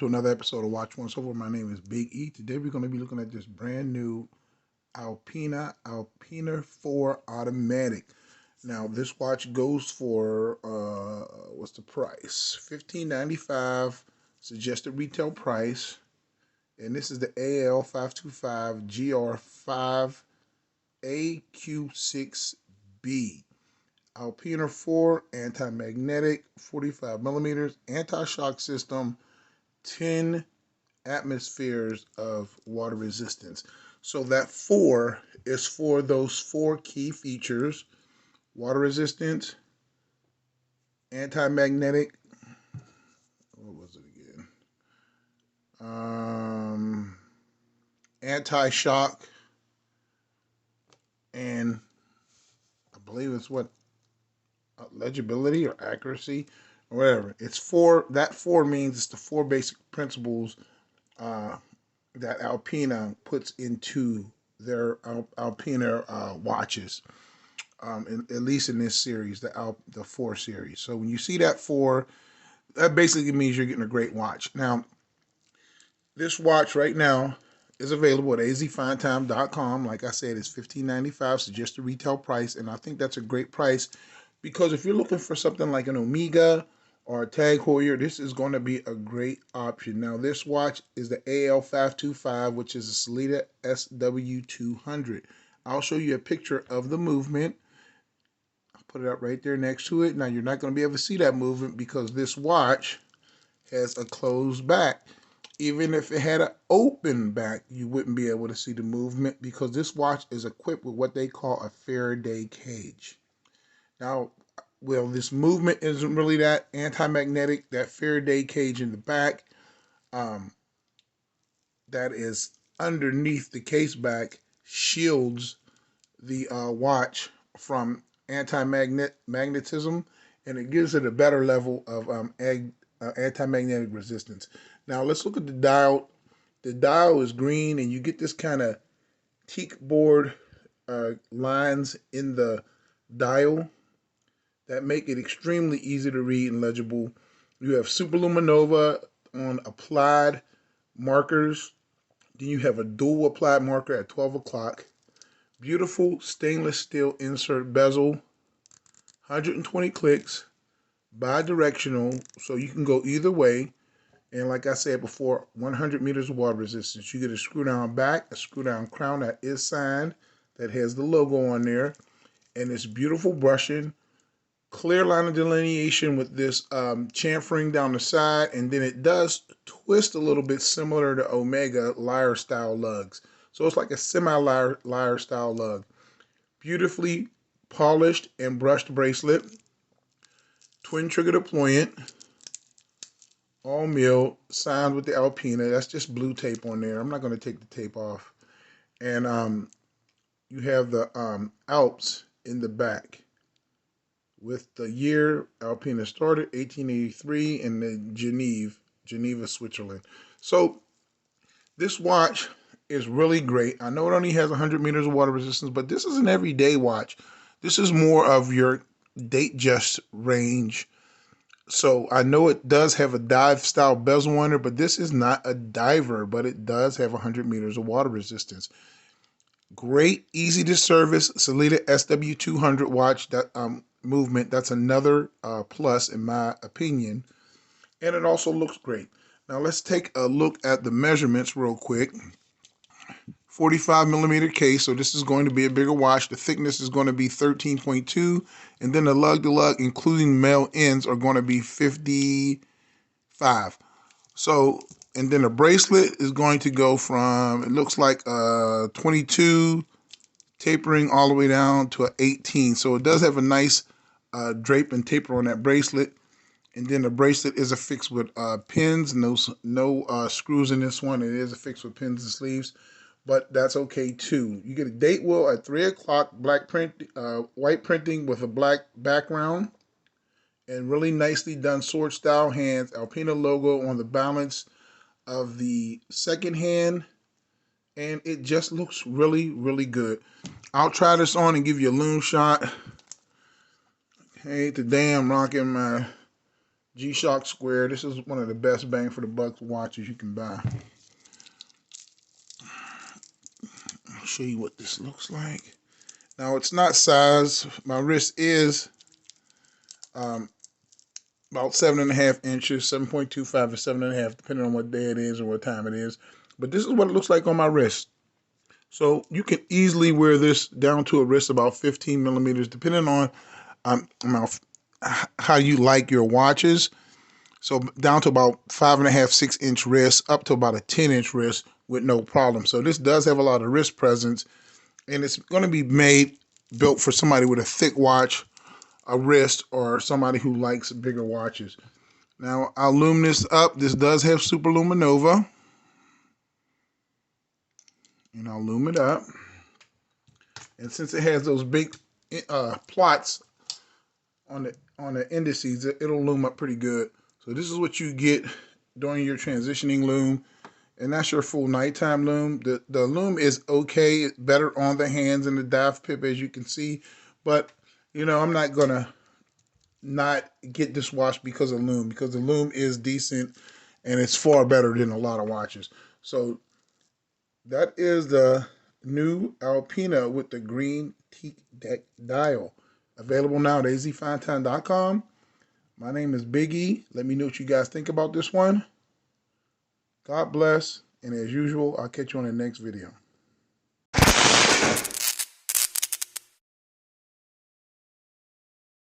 to another episode of Watch Once Over. My name is Big E. Today we're going to be looking at this brand new Alpiner4 automatic. Now this watch goes for what's the price? $15.95 suggested retail price, and this is the AL-525GR5AQ6B. Alpina4 anti-magnetic, 45 millimeters, anti-shock system, 10 atmospheres of water resistance. So that 4 is for those 4 key features: water resistance, anti-magnetic, what was it again? Anti-shock, and I believe it's what, legibility or accuracy or whatever. It's 4. That 4 means it's the 4 basic principles that Alpina puts into their Alpina watches, at least in this series, the 4 series. So when you see that 4, that basically means you're getting a great watch. Now, this watch right now is available at azfinetime.com. Like I said, it's $15.95, suggested retail price, and I think that's a great price because if you're looking for something like an Omega or a Tag Heuer, this is going to be a great option. Now, this watch is the AL-525, which is a Sellita SW200. I'll show you a picture of the movement. I'll put it up right there next to it. Now, you're not going to be able to see that movement because this watch has a closed back. Even if it had an open back, you wouldn't be able to see the movement because this watch is equipped with what they call a Faraday cage. Now, well, this movement isn't really that anti-magnetic. That Faraday cage in the back, that is underneath the case back, shields the watch from anti-magnetism, and it gives it a better level of anti-magnetic resistance. Now let's look at the dial. The dial is green, and you get this kind of teak board lines in the dial that make it extremely easy to read and legible. You have superluminova on applied markers. Then you have a dual applied marker at 12 o'clock. Beautiful stainless steel insert bezel. 120 clicks. Bi-directional, so you can go either way. And like I said before, 100 meters of water resistance. You get a screw down back, a screw down crown that is signed, that has the logo on there. And it's beautiful brushing. Clear line of delineation with this chamfering down the side, and then it does twist a little bit similar to Omega lyre style lugs. So it's like a semi-lyre style lug. Beautifully polished and brushed bracelet. Twin trigger deployant. All milled, signed with the Alpina. That's just blue tape on there. I'm not going to take the tape off. And you have the Alps in the back with the year Alpina started, 1883, and the Geneva, Switzerland. So this watch is really great. I know it only has 100 meters of water resistance, but this is an everyday watch. This is more of your date just range. So I know it does have a dive style bezel on it, but this is not a diver, but it does have 100 meters of water resistance. Great, easy to service Sellita SW200 watch. That movement, that's another plus in my opinion, and it also looks great. Now let's take a look at the measurements real quick. 45 millimeter case, so this is going to be a bigger watch. The thickness is going to be 13.2, and then the lug to lug, including male ends, are going to be 55. So, and then the bracelet is going to go from, it looks like 22 tapering all the way down to an 18. So it does have a nice drape and taper on that bracelet. And then the bracelet is affixed with pins, no screws in this one. It is affixed with pins and sleeves, but that's okay too. You get a date wheel at 3 o'clock, black print, white printing with a black background, and really nicely done sword style hands. Alpina logo on the balance of the second hand, and it just looks really, really good. I'll try this on and give you a loom shot. Okay, today I'm rocking my G-Shock Square. This is one of the best bang for the buck watches you can buy. I'll show you what this looks like. Now it's not size. My wrist is about 7.5 inches, 7.25 to 7.5, depending on what day it is or what time it is. But this is what it looks like on my wrist. So you can easily wear this down to a wrist about 15 millimeters, depending on how you like your watches. So down to about 5.5, 6-inch wrist, up to about a 10-inch wrist with no problem. So this does have a lot of wrist presence, and it's going to be built for somebody with a thick watch, a wrist, or somebody who likes bigger watches. Now I'll lume this up. This does have Super Luminova, and I'll lume it up. And since it has those big plots on the indices, it'll lume up pretty good. So this is what you get during your transitioning lume, and that's your full nighttime lume. The lume is okay, it's better on the hands and the dive pip, as you can see, but you know, I'm not gonna not get this watch because of lume, because the lume is decent and it's far better than a lot of watches. So that is the new Alpina with the green teak deck dial, available now at azfinetime.com. My name is Big E. Let me know what you guys think about this one. God bless, and as usual, I'll catch you on the next video.